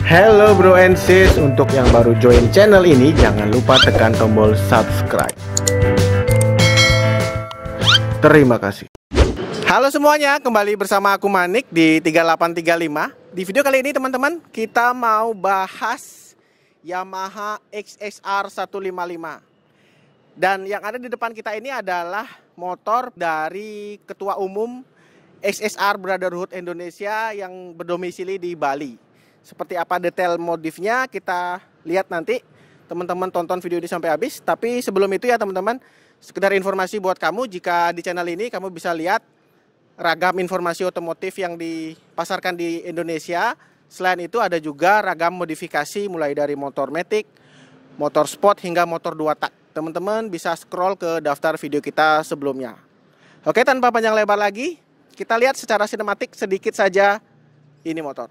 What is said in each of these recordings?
Hello bro and sis, untuk yang baru join channel ini jangan lupa tekan tombol subscribe. Terima kasih. Halo semuanya, kembali bersama aku Manik di 3835. Di video kali ini teman-teman, kita mau bahas Yamaha XSR 155. Dan yang ada di depan kita ini adalah motor dari Ketua Umum XSR Brotherhood Indonesia yang berdomisili di Bali. Seperti apa detail modifnya kita lihat nanti. Teman-teman tonton video ini sampai habis. Tapi sebelum itu ya teman-teman, sekedar informasi buat kamu, jika di channel ini kamu bisa lihat ragam informasi otomotif yang dipasarkan di Indonesia. Selain itu ada juga ragam modifikasi mulai dari motor matic, motor sport hingga motor 2 tak. Teman-teman bisa scroll ke daftar video kita sebelumnya. Oke, tanpa panjang lebar lagi, kita lihat secara sinematik sedikit saja ini motor.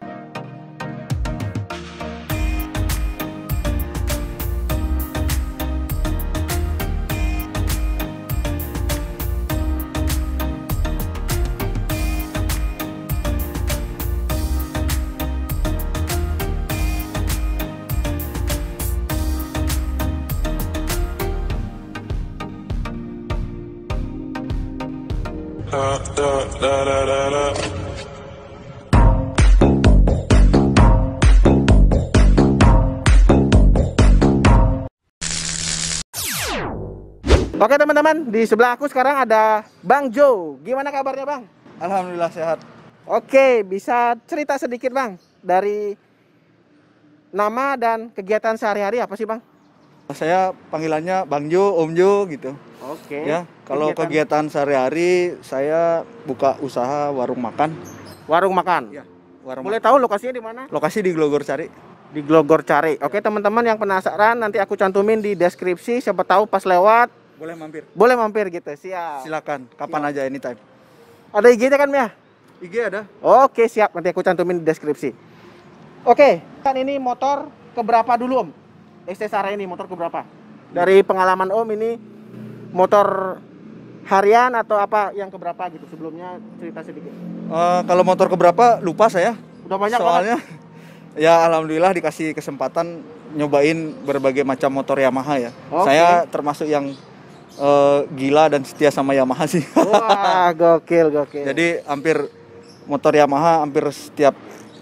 Oke teman-teman, di sebelah aku sekarang ada Bang Jo. Gimana kabarnya Bang? Alhamdulillah sehat. Oke, bisa cerita sedikit Bang dari nama dan kegiatan sehari-hari apa sih Bang? Saya panggilannya Bang Jo, Om Jo gitu. Oke. Ya, kalau kegiatan sehari-hari saya buka usaha warung makan. Warung makan. Ya, warung Boleh tahu lokasinya di mana? Lokasi di Glogor Cari. Di Glogor Cari. Oke, teman-teman yang penasaran nanti aku cantumin di deskripsi, siapa tahu pas lewat Boleh mampir. boleh mampir gitu. Siap. Silakan, kapan aja anytime. Ada IG-nya kan Mia? IG ada. Oke, siap. Nanti aku cantumin di deskripsi. Oke, kan ini motor keberapa dulu Om? XSR ini motor keberapa? Dari pengalaman Om ini motor harian atau apa yang keberapa gitu? Sebelumnya cerita sedikit. Kalau motor keberapa lupa saya. Udah banyak Soalnya ya alhamdulillah dikasih kesempatan nyobain berbagai macam motor Yamaha ya. Oke. Saya termasuk yang gila dan setia sama Yamaha sih. Wah, gokil. Jadi hampir motor Yamaha hampir setiap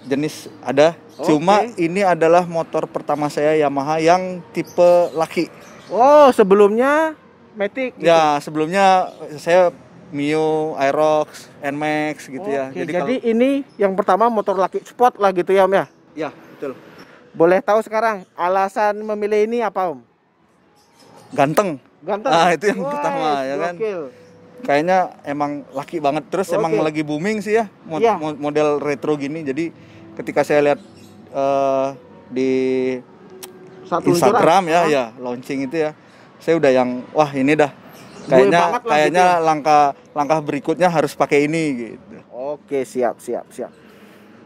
jenis ada. Oke. Cuma ini adalah motor pertama saya Yamaha yang tipe laki. Oh, sebelumnya Matic gitu. Ya, sebelumnya saya Mio, Aerox, Nmax gitu ya. Oke, jadi ini yang pertama motor laki sport lah gitu ya Om ya? Ya, betul. Boleh tahu sekarang alasan memilih ini apa Om? Ganteng. Ganteng? Ah, itu yang Wah, pertama ya kan. gokil. Kayaknya emang laki banget. Terus emang Oke. lagi booming sih ya Iya. model retro gini. Jadi ketika saya lihat di Satu Instagram luncuran. ya launching itu ya, saya udah yang wah ini dah Gue banget lah kayaknya gitu ya. langkah berikutnya harus pakai ini gitu. Oke, siap.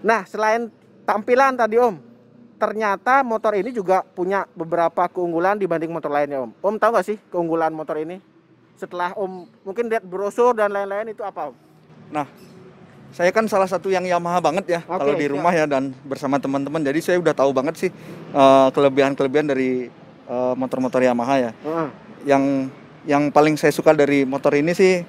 Nah, selain tampilan tadi Om, ternyata motor ini juga punya beberapa keunggulan dibanding motor lainnya Om. Om tahu nggak sih keunggulan motor ini? Setelah Om mungkin lihat brosur dan lain-lain itu apa Om? Nah, saya kan salah satu yang Yamaha banget ya kalau di rumah ya dan bersama teman-teman. Jadi saya udah tahu banget sih kelebihan-kelebihan dari motor-motor Yamaha ya. Yang paling saya suka dari motor ini sih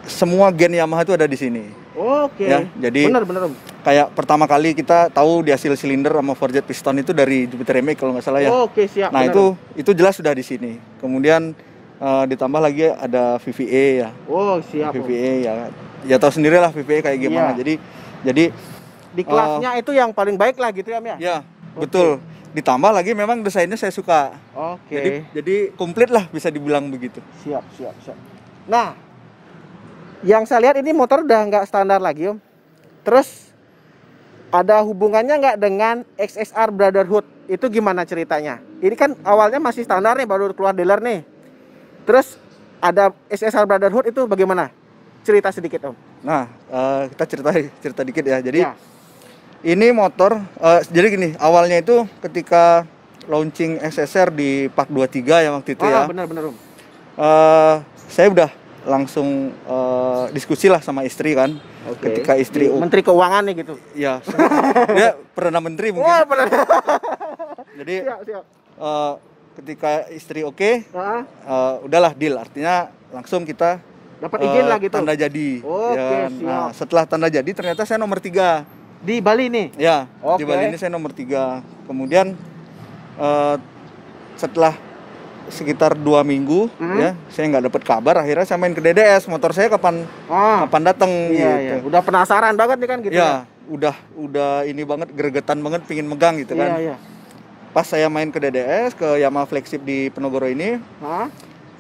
semua gen Yamaha itu ada di sini. Oke. Ya, jadi benar Om. Kayak pertama kali kita tahu di hasil silinder sama forged piston itu dari Jupiter Remake kalau nggak salah ya. Oke, siap. Nah, benar. itu jelas sudah di sini. Kemudian ditambah lagi ada VVA ya. Oh, siap. VVA ya. Ya tahu sendiri lah VVA kayak gimana. Iya. Jadi Di kelasnya itu yang paling baik lah gitu ya Om ya? ya, betul. Ditambah lagi memang desainnya saya suka. Oke. Jadi komplit lah bisa dibilang begitu. Siap. Nah, yang saya lihat ini motor udah nggak standar lagi Om. Terus ada hubungannya nggak dengan XSR Brotherhood? Itu gimana ceritanya? Ini kan awalnya masih standar nih, baru keluar dealer nih. Terus ada XSR Brotherhood itu bagaimana? Cerita sedikit Om. Nah, kita cerita dikit ya. Jadi ini motor, jadi gini, awalnya itu ketika launching XSR di Park 23 ya waktu itu ya. Benar Om. Saya udah langsung diskusi lah sama istri kan. Ketika istri Menteri Keuangan nih gitu. Ya, dia perdana menteri mungkin. Wah, benar. Jadi Siap. ketika istri udahlah deal, artinya langsung kita Dapat izin lah gitu. Tanda jadi. Oke, ya. Nah, setelah tanda jadi ternyata saya nomor 3 di Bali nih. Ya, di Bali ini saya nomor 3. Kemudian setelah sekitar 2 minggu ya, saya nggak dapat kabar. Akhirnya saya main ke DDS, motor saya kapan datang gitu. Iya. Udah penasaran banget nih kan gitu. Ya, udah ini banget, gregetan banget, pingin megang gitu kan. Iya. Pas saya main ke DDS, ke Yamaha Flagship di Penogoro ini,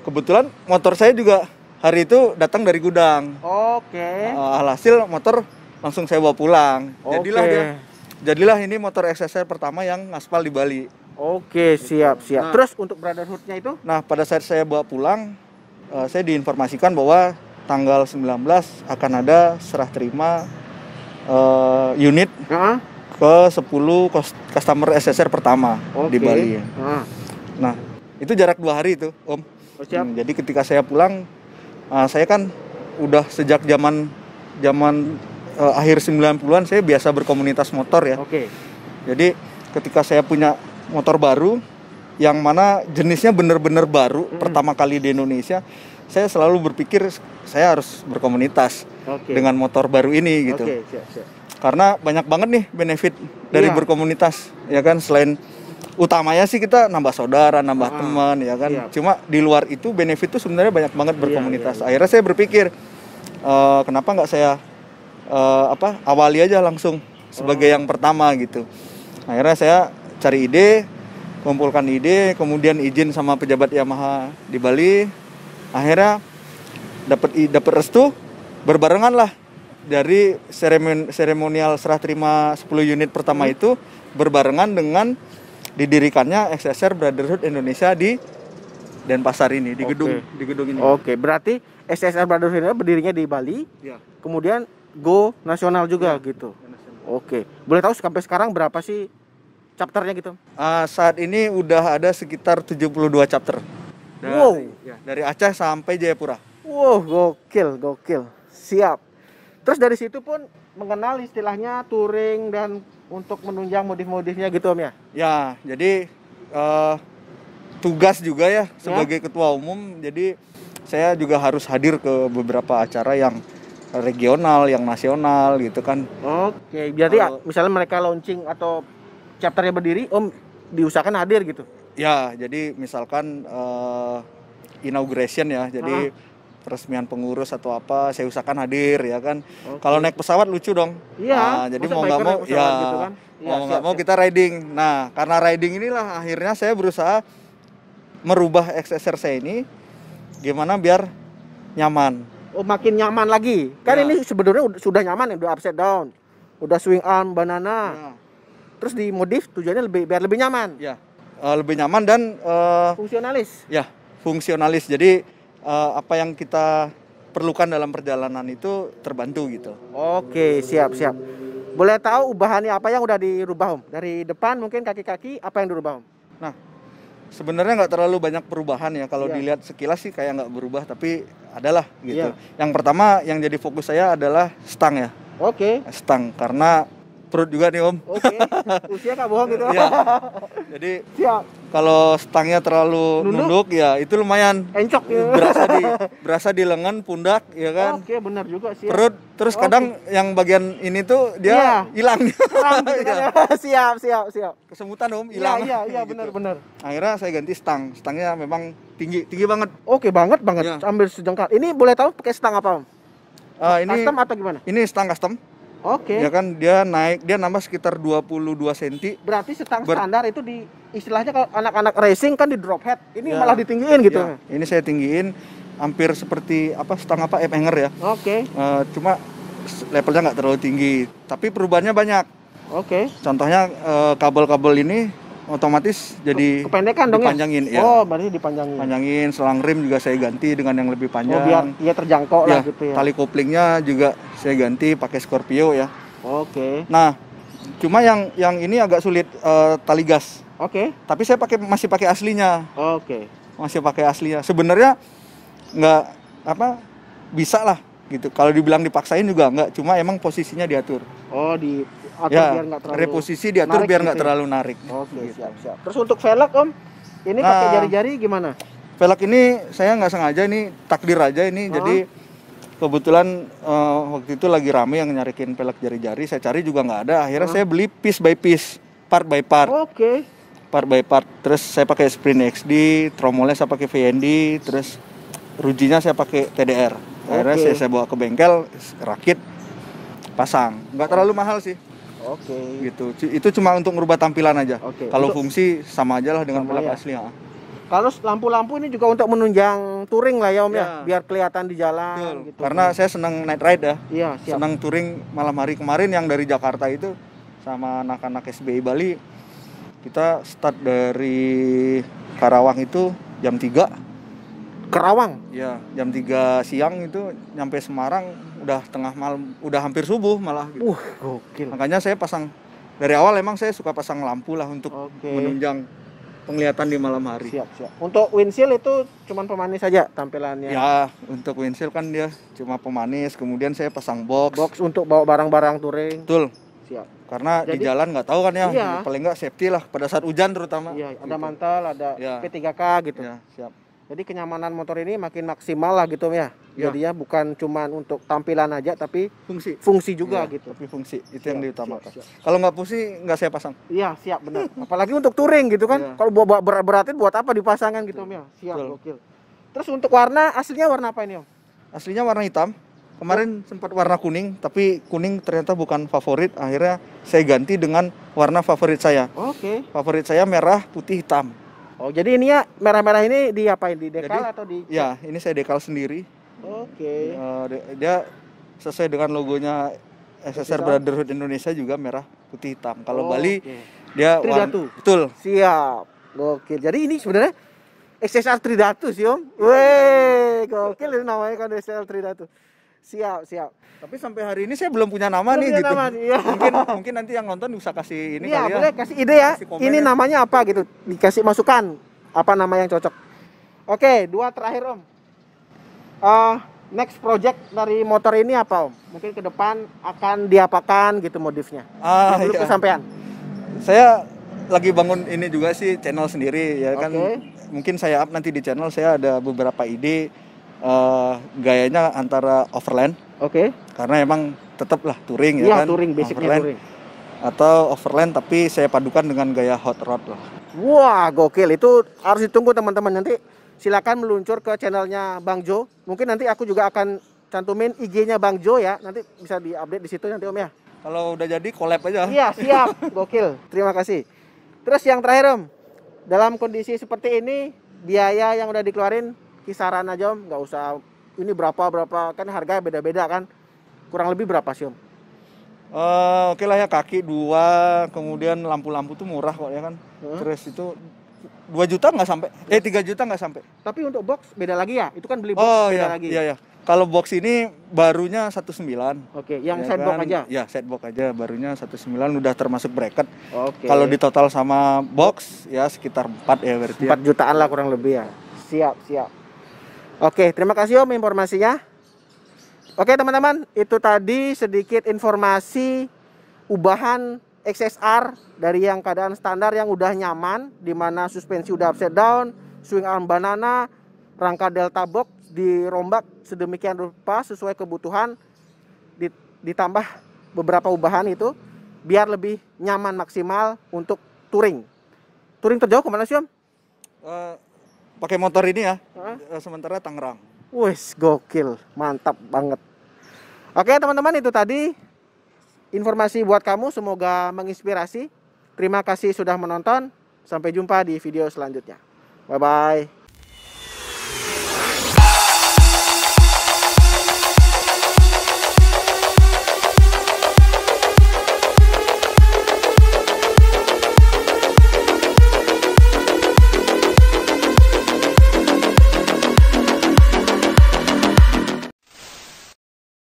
kebetulan motor saya juga hari itu datang dari gudang. Oke. Alhasil motor langsung saya bawa pulang. Jadilah ini motor XSR pertama yang ngaspal di Bali. Oke, siap. Nah, terus untuk Brotherhood-nya itu? Nah, pada saat saya bawa pulang, saya diinformasikan bahwa tanggal 19 akan ada serah terima unit ke 10 customer SSR pertama di Bali. Nah, itu jarak 2 hari itu, Om. Siap. Jadi ketika saya pulang, saya kan udah sejak zaman akhir 90-an saya biasa berkomunitas motor ya. Oke. Jadi ketika saya punya motor baru yang mana jenisnya benar-benar baru pertama kali di Indonesia, saya selalu berpikir saya harus berkomunitas dengan motor baru ini gitu. Siap. Karena banyak banget nih benefit dari berkomunitas, ya kan, selain utamanya sih kita nambah saudara, nambah teman, ya kan. Cuma di luar itu benefit itu sebenarnya banyak banget berkomunitas. Akhirnya saya berpikir kenapa nggak saya awali aja langsung sebagai yang pertama gitu. Akhirnya saya cari ide, kumpulkan ide, kemudian izin sama pejabat Yamaha di Bali. Akhirnya dapat restu, berbarengan lah dari seremonial serah terima 10 unit pertama itu berbarengan dengan didirikannya XSR Brotherhood Indonesia di Denpasar ini, di gedung ini. Oke, berarti XSR Brotherhood ini berdirinya di Bali. Ya. Kemudian go nasional juga gitu. Oke. Boleh tahu sampai sekarang berapa sih chapternya gitu? Saat ini udah ada sekitar 72 chapter. Dari Aceh sampai Jayapura. Wow, gokil. Siap. Terus dari situ pun mengenal istilahnya touring dan untuk menunjang modif-modifnya gitu, Om ya? Ya, jadi tugas juga ya sebagai ketua umum. Jadi saya juga harus hadir ke beberapa acara yang regional, yang nasional gitu kan. Oke, jadi misalnya mereka launching atau chapternya berdiri, Om diusahakan hadir gitu? Ya, jadi misalkan inauguration ya, jadi peresmian pengurus atau apa, saya usahakan hadir ya kan. Kalau naik pesawat lucu dong. Iya. Jadi mau nggak mau ya, gitu kan? Mau nggak mau kita riding. Nah, karena riding inilah akhirnya saya berusaha merubah XSR saya ini gimana biar nyaman. Oh, makin nyaman lagi. Kan ini sebenarnya sudah nyaman ya, udah upside down, udah swing arm, banana. Terus dimodif tujuannya biar lebih nyaman. Ya, lebih nyaman dan fungsionalis. Ya, fungsionalis. Jadi apa yang kita perlukan dalam perjalanan itu terbantu gitu. Oke, siap. Boleh tahu ubahannya apa yang udah dirubah, Om? Dari depan mungkin kaki-kaki apa yang dirubah, Om? Nah, sebenarnya nggak terlalu banyak perubahan ya. Kalau dilihat sekilas sih kayak nggak berubah, tapi adalah gitu. Yang pertama yang jadi fokus saya adalah stang ya. Oke. Stang, karena perut juga nih, Om. Oke. Usia nggak bohong gitu. Iya. Jadi kalau stangnya terlalu nunduk ya itu lumayan encok ya. berasa di lengan, pundak ya kan. Oke, benar juga sih. Perut terus kadang yang bagian ini tuh dia hilang. Gitu kan. Siap. Kesemutan, Om, hilang. Iya, benar. Akhirnya saya ganti stang. Stangnya memang tinggi banget. Oke, banget. Ya. Ambil sejengkal. Ini boleh tahu pakai stang apa, Om? Ini custom atau gimana? Ini stang custom. Oke. Ya kan dia nambah sekitar 22 cm. Berarti stang standar itu di istilahnya kalau anak-anak racing kan di drop head. Ini malah ditinggiin gitu. Ya. Ini saya tinggiin hampir seperti stang F-hanger ya. Oke. Cuma levelnya nggak terlalu tinggi, tapi perubahannya banyak. Oke. Contohnya kabel-kabel ini otomatis jadi kependekan dong dipanjangin ya? Oh, berarti dipanjangin. Panjangin, selang rem juga saya ganti dengan yang lebih panjang. Biar dia terjangkau lah gitu ya. Tali koplingnya juga saya ganti pakai Scorpio ya. Oke. Nah, cuma yang ini agak sulit tali gas. Oke. Tapi saya masih pakai aslinya. Oke. Masih pakai aslinya. Sebenarnya nggak bisa lah gitu. Kalau dibilang dipaksain juga enggak, cuma emang posisinya diatur. Oh, diatur Ya, biar nggak terlalu reposisi diatur narik biar gitu nggak ya? terlalu narik. Oke, Gitu. siap. Terus untuk velg Om, ini pakai Nah. jari-jari gimana? Velg ini saya nggak sengaja, ini takdir aja ini. Jadi kebetulan waktu itu lagi rame yang nyarikin velg jari-jari, saya cari juga nggak ada. Akhirnya saya beli piece by piece, part by part. Oke. Part by part. Terus saya pakai Sprint XD, tromolnya saya pakai VND, terus rujinya saya pakai TDR. Akhirnya Oke. saya bawa ke bengkel, rakit, pasang. Nggak terlalu mahal sih. Oke. Gitu. Itu cuma untuk merubah tampilan aja. Oke. Kalau Untuk- fungsi sama aja lah dengan Sama velg ya. asli. Ya. Kalau lampu-lampu ini juga untuk menunjang touring lah ya Om ya, Ya. biar kelihatan di jalan Betul. gitu. Karena saya senang night ride ya. Iya, siap. Senang touring malam hari. Kemarin yang dari Jakarta itu sama anak-anak SBI Bali, kita start dari Karawang itu jam 3. Kerawang. Ya, jam 3 siang itu nyampe Semarang udah tengah malam, udah hampir subuh malah gitu. Gokil. Makanya saya pasang dari awal, emang saya suka pasang lampu lah untuk Oke. menunjang penglihatan di malam hari. Siap. Untuk windshield itu cuman pemanis saja tampilannya. Ya, untuk windshield kan dia cuma pemanis, kemudian saya pasang box. Box untuk bawa barang-barang touring. Betul. Siap. Karena di Jadi- jalan nggak tahu kan ya, Iya. paling nggak safety lah pada saat hujan terutama. Iya, ada Gitu. mantel, ada Ya. P3K gitu. Ya, siap. Jadi kenyamanan motor ini makin maksimal lah gitu ya. Ya. Jadinya bukan cuman untuk tampilan aja tapi Fungsi. fungsi juga Iya, gitu. Tapi fungsi itu Siap, yang diutamakan. siap. Kalau nggak fungsi nggak saya pasang. Iya, siap benar. Apalagi untuk touring gitu kan. Iya. Kalau bawa berat-beratin buat apa dipasangkan gitu Om ya. Siap, Betul. gokil. Terus untuk warna aslinya warna apa ini Om? Aslinya warna hitam. Kemarin sempat warna kuning, tapi kuning ternyata bukan favorit. Akhirnya saya ganti dengan warna favorit saya. Oke. Favorit saya merah, putih, hitam. Oh, jadi ini ya merah-merah ini diapain? Di dekal Jadi, atau di Ya, ini saya dekal sendiri. Oke. Dia sesuai dengan logonya SSR SSR. Brotherhood Indonesia juga merah, putih, hitam. Kalau Oh, Bali oke. dia Tridatu. Betul. Siap. Gokil. Jadi ini sebenarnya XSR Tridatu sih Om. Weh, gokil itu namanya kan XSR Tridatu. Siap. Tapi sampai hari ini saya belum punya nama Belum nih punya gitu. nama nih, iya. Mungkin nanti yang nonton bisa kasih ini Iya, kali ya. boleh kasih ide ya. Kasih komen Ini ya. namanya apa gitu. Dikasih masukan apa nama yang cocok. Oke, 2 terakhir Om. Next project dari motor ini apa Om? Mungkin ke depan akan diapakan gitu modifnya. Belum Iya. kesampaian. Saya lagi bangun ini juga sih channel sendiri ya kan. Oke. Mungkin saya up nanti di channel, saya ada beberapa ide gayanya antara overland Oke. karena emang tetaplah touring ya Iya, kan. touring, basicnya Overland. touring. Atau overland tapi saya padukan dengan gaya hot rod lah. Wah, gokil. Itu harus ditunggu teman-teman. Nanti silakan meluncur ke channelnya Bang Jo. Mungkin nanti aku juga akan cantumin IG-nya Bang Jo ya. Nanti bisa diupdate di situ nanti Om ya. Kalau udah jadi collab aja. Iya, siap. Gokil. Terima kasih. Terus yang terakhir Om. Dalam kondisi seperti ini, biaya yang udah dikeluarin kisaran aja Om. Nggak usah ini berapa. Kan harga beda-beda kan. Kurang lebih berapa sih Om? Oke lah ya, kaki 2, kemudian lampu-lampu tuh murah kok ya kan. Terus itu 2 juta nggak sampai, 3 juta nggak sampai. Tapi untuk box beda lagi ya? Itu kan beli box Oh beda iya, lagi. iya. Kalau box ini barunya 19. Oke, yang Ya sidebox kan? aja? Ya, sidebox aja, barunya 19 udah termasuk bracket. Oke. Kalau di total sama box ya sekitar 4 ya berarti. 4 jutaan lah kurang lebih ya. Siap. Oke, terima kasih Om informasinya. Oke teman-teman, itu tadi sedikit informasi ubahan XSR dari yang keadaan standar yang udah nyaman, di mana suspensi udah upside down, swing arm banana, rangka delta box dirombak sedemikian rupa sesuai kebutuhan, ditambah beberapa ubahan itu biar lebih nyaman maksimal untuk touring. Touring terjauh kemana sih Om? Pakai motor ini ya. Hah? Sementara Tangerang. Wih, gokil, mantap banget. Oke teman-teman, itu tadi informasi buat kamu, semoga menginspirasi. Terima kasih sudah menonton, sampai jumpa di video selanjutnya. Bye-bye.